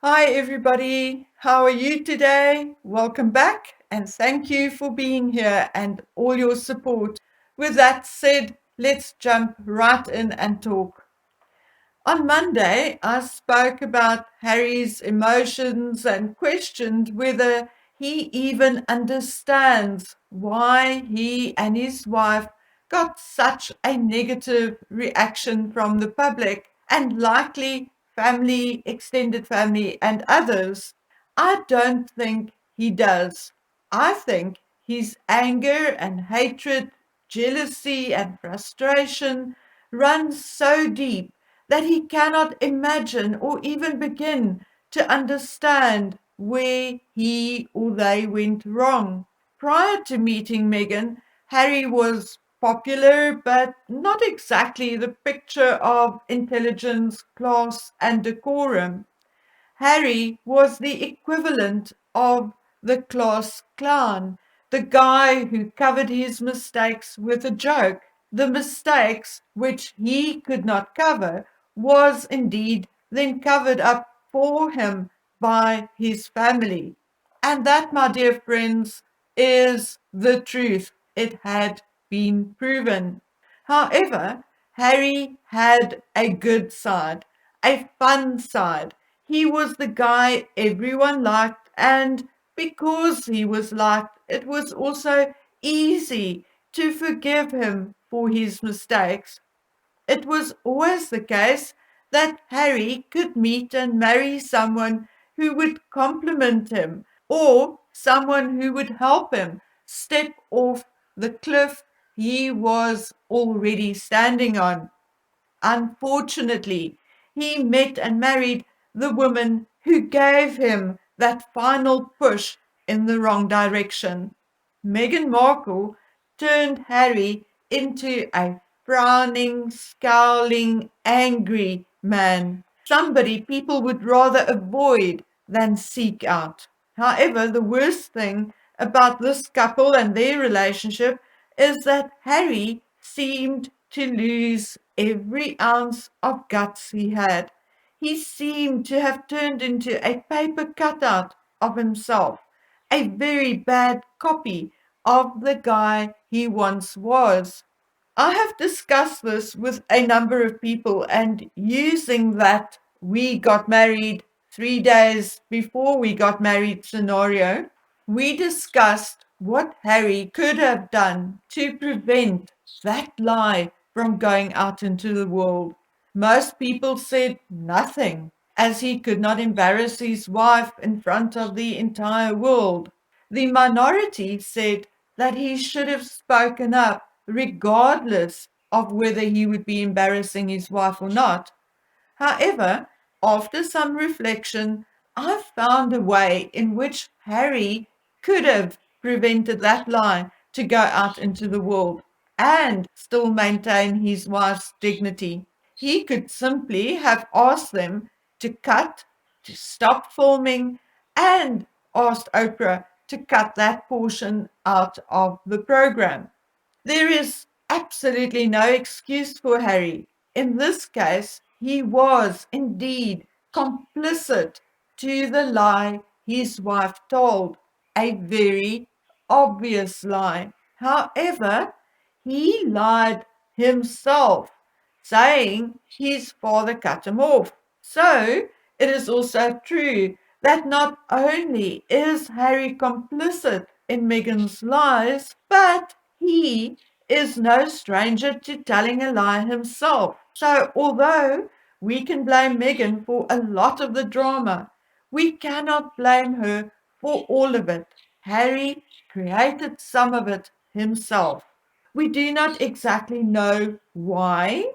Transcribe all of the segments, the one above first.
Hi, everybody. How are you today? Welcome back and thank you for being here and all your support. With that said, let's jump right in and talk. On Monday, I spoke about Harry's emotions and questioned whether he even understands why he and his wife got such a negative reaction from the public and likely family, extended family, and others. I don't think he does. I think his anger and hatred, jealousy and frustration runs so deep that he cannot imagine or even begin to understand where he or they went wrong. Prior to meeting Meghan, Harry was popular, but not exactly the picture of intelligence, class, and decorum. Harry was the equivalent of the class clown, the guy who covered his mistakes with a joke. The mistakes which he could not cover was indeed then covered up for him by his family. And that, my dear friends, is the truth. It had been proven. However, Harry had a good side, a fun side. He was the guy everyone liked, and because he was liked, it was also easy to forgive him for his mistakes. It was always the case that Harry could meet and marry someone who would compliment him or someone who would help him step off the cliff he was already standing on. Unfortunately, he met and married the woman who gave him that final push in the wrong direction. Meghan Markle turned Harry into a frowning, scowling, angry man, somebody people would rather avoid than seek out. However, the worst thing about this couple and their relationship is that Harry seemed to lose every ounce of guts he had. He seemed to have turned into a paper cutout of himself, a very bad copy of the guy he once was. I have discussed this with a number of people, and using that we got married 3 days before we got married scenario, we discussed what Harry could have done to prevent that lie from going out into the world. Most people said nothing, as he could not embarrass his wife in front of the entire world. The minority said that he should have spoken up regardless of whether he would be embarrassing his wife or not. However, after some reflection, I found a way in which Harry could have prevented that lie to go out into the world and still maintain his wife's dignity. He could simply have asked them to cut, to stop filming, and asked Oprah to cut that portion out of the program. There is absolutely no excuse for Harry. In this case, he was indeed complicit to the lie his wife told, a very obvious lie. However, he lied himself, saying his father cut him off. So it is also true that not only is Harry complicit in Meghan's lies, but he is no stranger to telling a lie himself. So although we can blame Meghan for a lot of the drama, we cannot blame her for all of it. Harry created some of it himself. We do not exactly know why.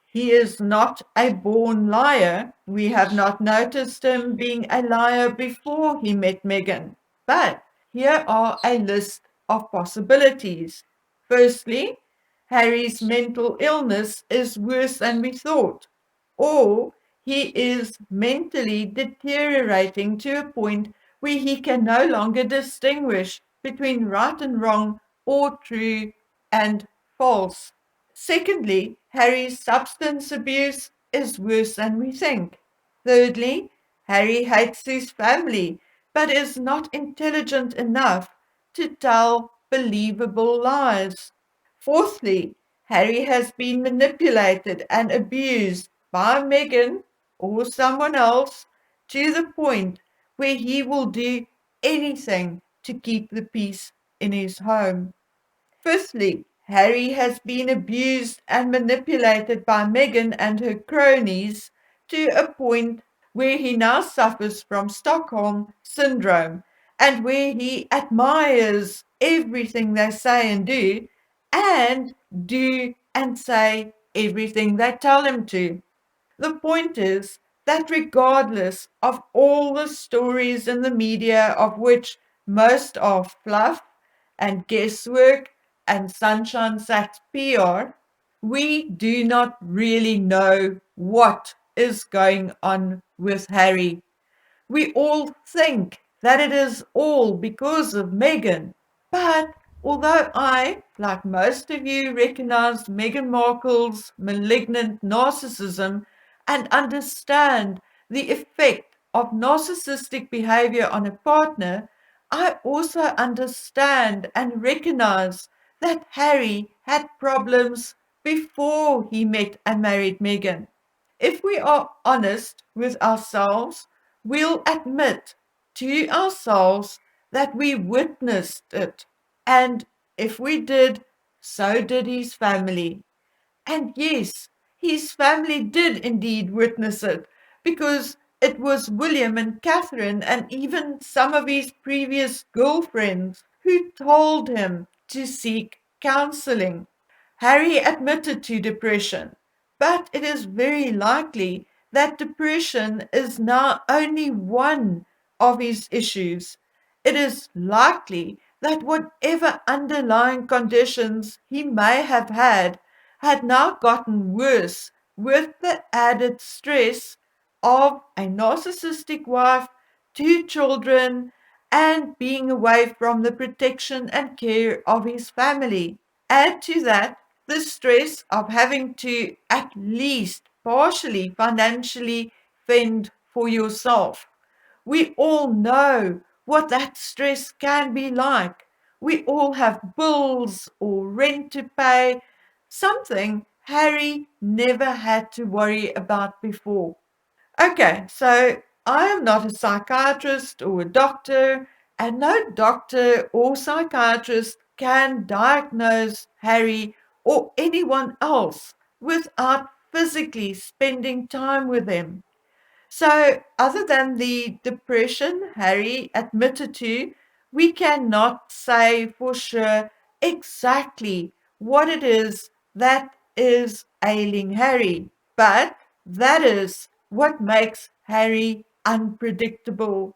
He is not a born liar. We have not noticed him being a liar before he met Meghan. But here are a list of possibilities. Firstly, Harry's mental illness is worse than we thought, or he is mentally deteriorating to a point where he can no longer distinguish between right and wrong or true and false. Secondly, Harry's substance abuse is worse than we think. Thirdly, Harry hates his family, but is not intelligent enough to tell believable lies. Fourthly, Harry has been manipulated and abused by Meghan or someone else to the point where he will do anything to keep the peace in his home. Fifthly, Harry has been abused and manipulated by Meghan and her cronies to a point where he now suffers from Stockholm syndrome and where he admires everything they say and do and say everything they tell him to. The point is that regardless of all the stories in the media, of which most are fluff and guesswork and Sunshine Sacks PR, we do not really know what is going on with Harry. We all think that it is all because of Meghan. But although I, like most of you, recognize Meghan Markle's malignant narcissism and understand the effect of narcissistic behavior on a partner, I also understand and recognize that Harry had problems before he met and married Meghan. If we are honest with ourselves, we'll admit to ourselves that we witnessed it. And if we did, so did his family. And yes, his family did indeed witness it, because it was William and Catherine and even some of his previous girlfriends who told him to seek counseling. Harry admitted to depression, but it is very likely that depression is now only one of his issues. It is likely that whatever underlying conditions he may have had now gotten worse with the added stress of a narcissistic wife, two children, and being away from the protection and care of his family. Add to that the stress of having to at least partially financially fend for yourself. We all know what that stress can be like. We all have bills or rent to pay, something Harry never had to worry about before. Okay, so I am not a psychiatrist or a doctor, and no doctor or psychiatrist can diagnose Harry or anyone else without physically spending time with them. So, other than the depression Harry admitted to, we cannot say for sure exactly what it is that is ailing Harry. But that is what makes Harry unpredictable,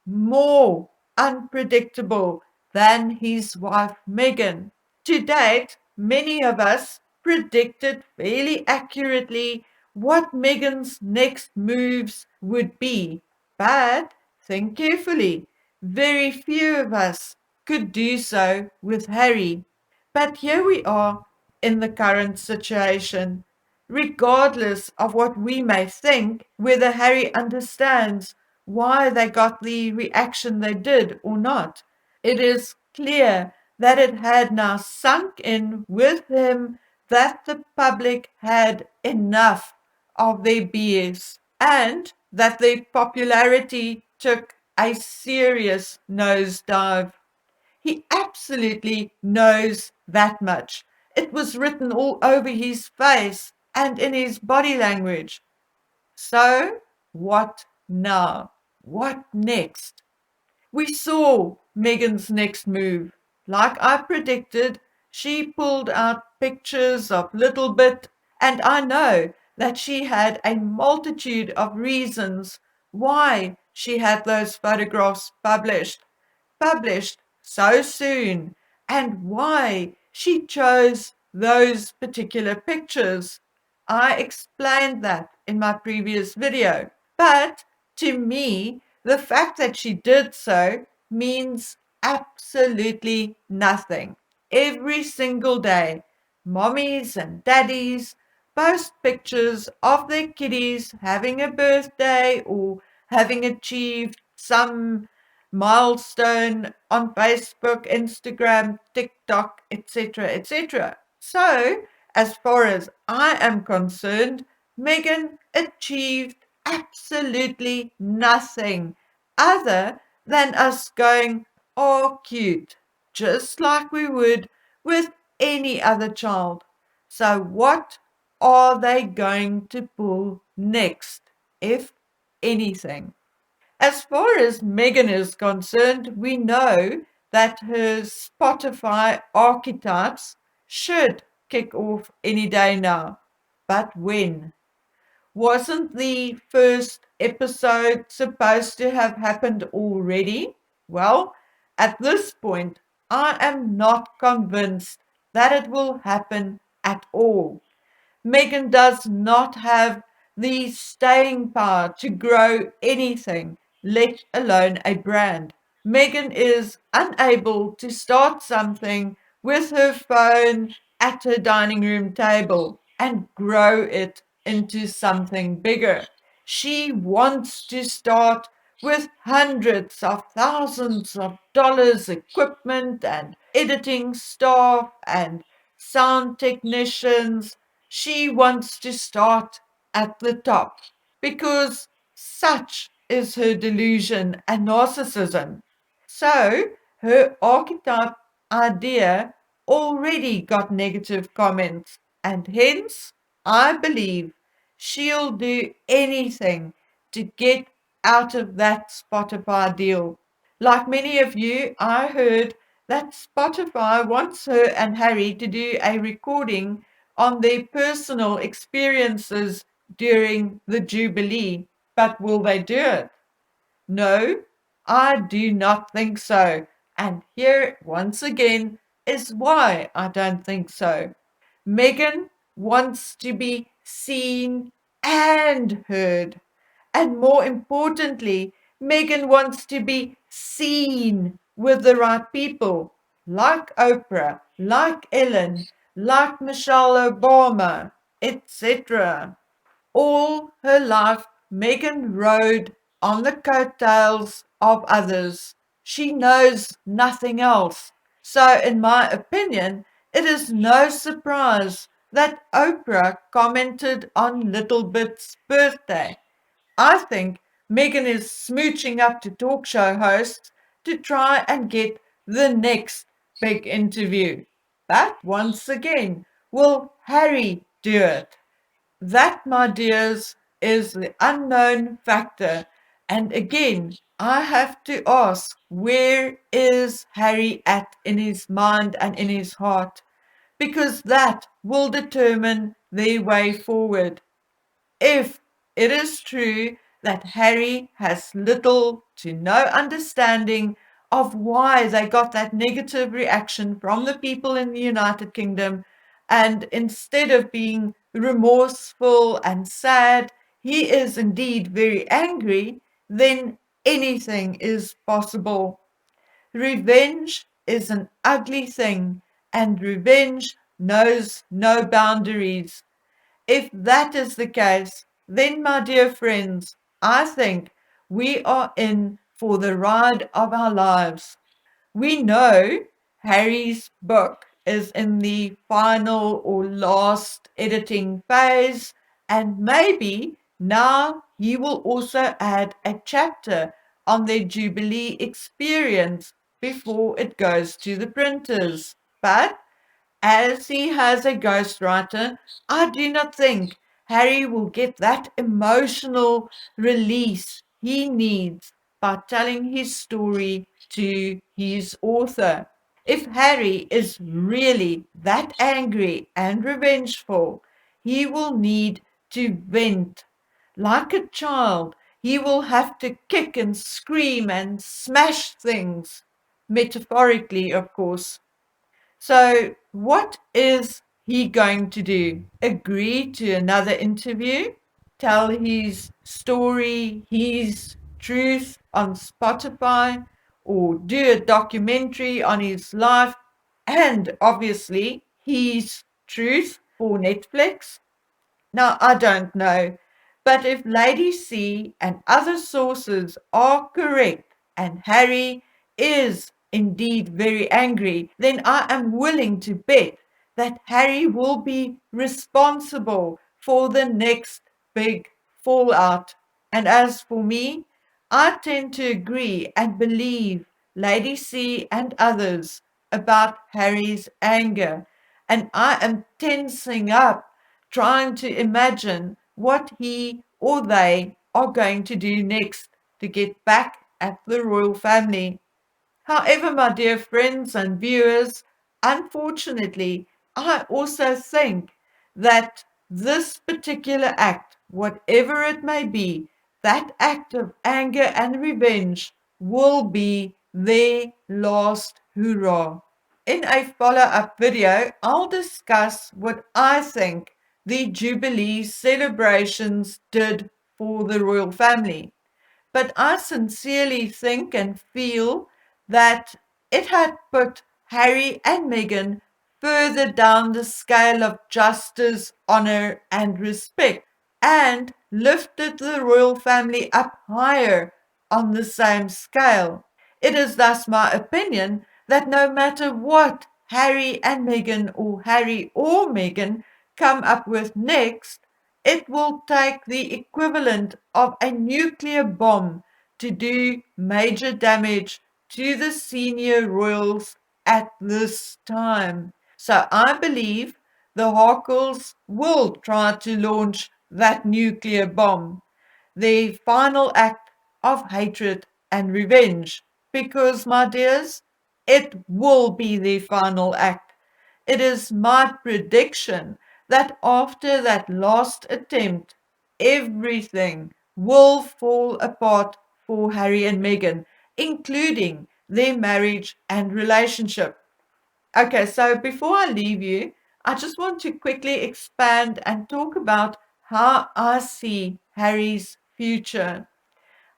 more unpredictable than his wife Meghan. To date, many of us predicted fairly accurately what Meghan's next moves would be. But think carefully. Very few of us could do so with Harry. But here we are in the current situation. Regardless of what we may think, whether Harry understands why they got the reaction they did or not, it is clear that it had now sunk in with him that the public had enough of their BS and that their popularity took a serious nosedive. He absolutely knows that much. It was written all over his face and in his body language. So, what now? What next? We saw Meghan's next move. Like I predicted, she pulled out pictures of Little Bit, and I know that she had a multitude of reasons why she had those photographs published so soon, and why she chose those particular pictures. I explained that in my previous video. But to me, the fact that she did so means absolutely nothing. Every single day, mommies and daddies post pictures of their kiddies having a birthday or having achieved some milestone on Facebook, Instagram, TikTok, etc., etc. So, as far as I am concerned, Megan achieved absolutely nothing other than us going, oh, cute, just like we would with any other child. So, what are they going to pull next, if anything? As far as Megan is concerned, we know that her Spotify archetypes should kick off any day now. But when? Wasn't the first episode supposed to have happened already? Well, at this point, I am not convinced that it will happen at all. Megan does not have the staying power to grow anything, let alone a brand. Megan is unable to start something with her phone at her dining room table and grow it into something bigger. She wants to start with hundreds of thousands of dollars equipment and editing staff and sound technicians. She wants to start at the top because such is her delusion and narcissism. So her archetype idea already got negative comments, and hence I believe she'll do anything to get out of that Spotify deal. Like many of you, I heard that Spotify wants her and Harry to do a recording on their personal experiences during the Jubilee. But will they do it? No, I do not think so. And here, once again, is why I don't think so. Megan wants to be seen and heard. And more importantly, Megan wants to be seen with the right people, like Oprah, like Ellen, like Michelle Obama, etc. All her life, Megan rode on the coattails of others. She knows nothing else. So, in my opinion, it is no surprise that Oprah commented on Little Bit's birthday. I think Megan is smooching up to talk show hosts to try and get the next big interview. But once again, will Harry do it? That, my dears, is the unknown factor. And again, I have to ask, where is Harry at in his mind and in his heart? Because that will determine their way forward. If it is true that Harry has little to no understanding of why they got that negative reaction from the people in the United Kingdom, and instead of being remorseful and sad, he is indeed very angry, then anything is possible. Revenge is an ugly thing, and revenge knows no boundaries. If that is the case, then, my dear friends, I think we are in for the ride of our lives. We know Harry's book is in the final or last editing phase, and maybe now he will also add a chapter on their Jubilee experience before it goes to the printers. But as he has a ghostwriter, I do not think Harry will get that emotional release he needs by telling his story to his author. If Harry is really that angry and revengeful, he will need to vent. Like a child, he will have to kick and scream and smash things. Metaphorically, of course. So, what is he going to do? Agree to another interview? Tell his story, his truth on Spotify? Or do a documentary on his life and obviously his truth for Netflix? Now, I don't know, But if Lady C and other sources are correct and Harry is indeed very angry, then I am willing to bet that Harry will be responsible for the next big fallout. And as for me, I tend to agree and believe Lady C and others about Harry's anger, and I am tensing up trying to imagine what he or they are going to do next to get back at the royal family. However, my dear friends and viewers, unfortunately, I also think that this particular act, whatever it may be, that act of anger and revenge will be their last hurrah. In a follow-up video, I'll discuss what I think the Jubilee celebrations did for the royal family. But I sincerely think and feel that it had put Harry and Meghan further down the scale of justice, honor, and respect, and lifted the royal family up higher on the same scale. It is thus my opinion that no matter what Harry and Meghan or Harry or Meghan come up with next, it will take the equivalent of a nuclear bomb to do major damage to the senior royals at this time. So I believe the Harkles will try to launch that nuclear bomb, the final act of hatred and revenge, because, my dears, it will be the final act. It is my prediction that after that last attempt, everything will fall apart for Harry and Meghan, including their marriage and relationship. Okay, so before I leave you, I just want to quickly expand and talk about how I see Harry's future.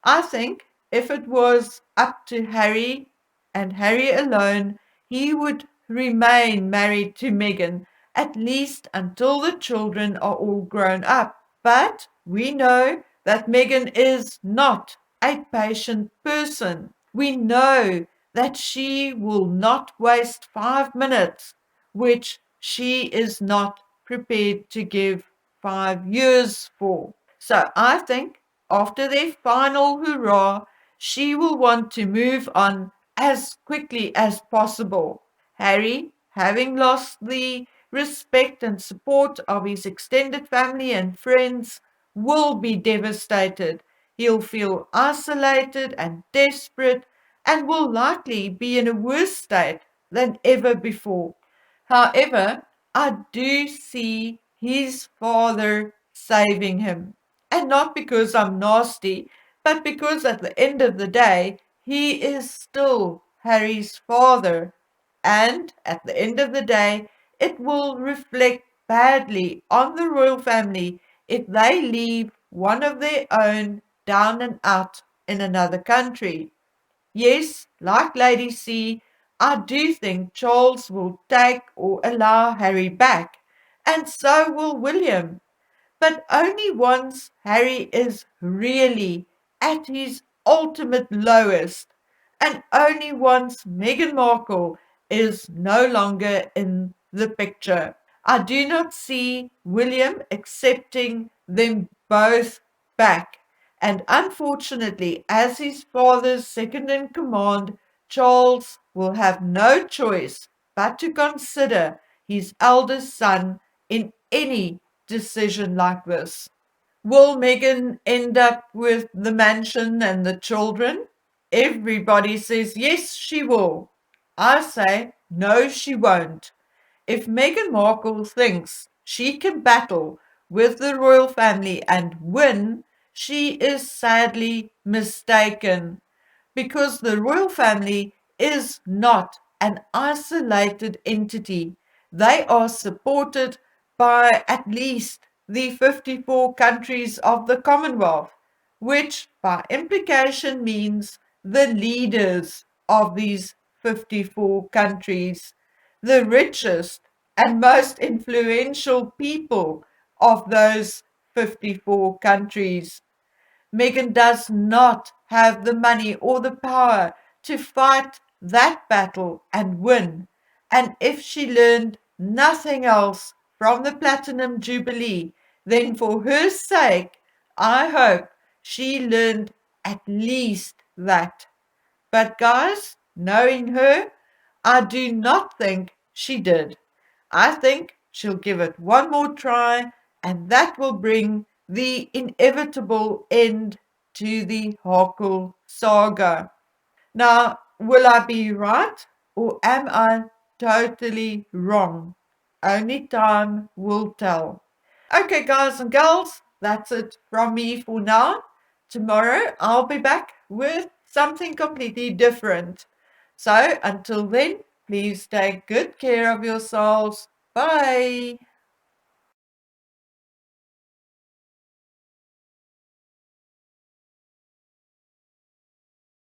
I think if it was up to Harry and Harry alone, he would remain married to Meghan, at least until the children are all grown up. But we know that Meghan is not a patient person. We know that she will not waste 5 minutes, which she is not prepared to give 5 years for. So I think after their final hurrah, she will want to move on as quickly as possible. Harry, having lost the respect and support of his extended family and friends, will be devastated. He'll feel isolated and desperate and will likely be in a worse state than ever before. However, I do see his father saving him. And not because I'm nasty, but because at the end of the day, he is still Harry's father. And at the end of the day, it will reflect badly on the royal family if they leave one of their own down and out in another country. Yes, like Lady C, I do think Charles will take or allow Harry back, and so will William, but only once Harry is really at his ultimate lowest, and only once Meghan Markle is no longer in the picture. I do not see William accepting them both back, and unfortunately, as his father's second in command, Charles will have no choice but to consider his eldest son in any decision like this. Will Meghan end up with the mansion and the children? Everybody says yes, she will. I say no, she won't. If Meghan Markle thinks she can battle with the royal family and win, she is sadly mistaken, because the royal family is not an isolated entity. They are supported by at least the 54 countries of the Commonwealth, which by implication means the leaders of these 54 countries, the richest and most influential people of those 54 countries. Megan does not have the money or the power to fight that battle and win. And if she learned nothing else from the Platinum Jubilee, then for her sake, I hope she learned at least that. But guys, knowing her, I do not think she did. I think she'll give it one more try, and that will bring the inevitable end to the Harkle saga. Now, will I be right or am I totally wrong? Only time will tell. Okay, guys and girls, that's it from me for now. Tomorrow I'll be back with something completely different. So until then, please take good care of yourselves. Bye.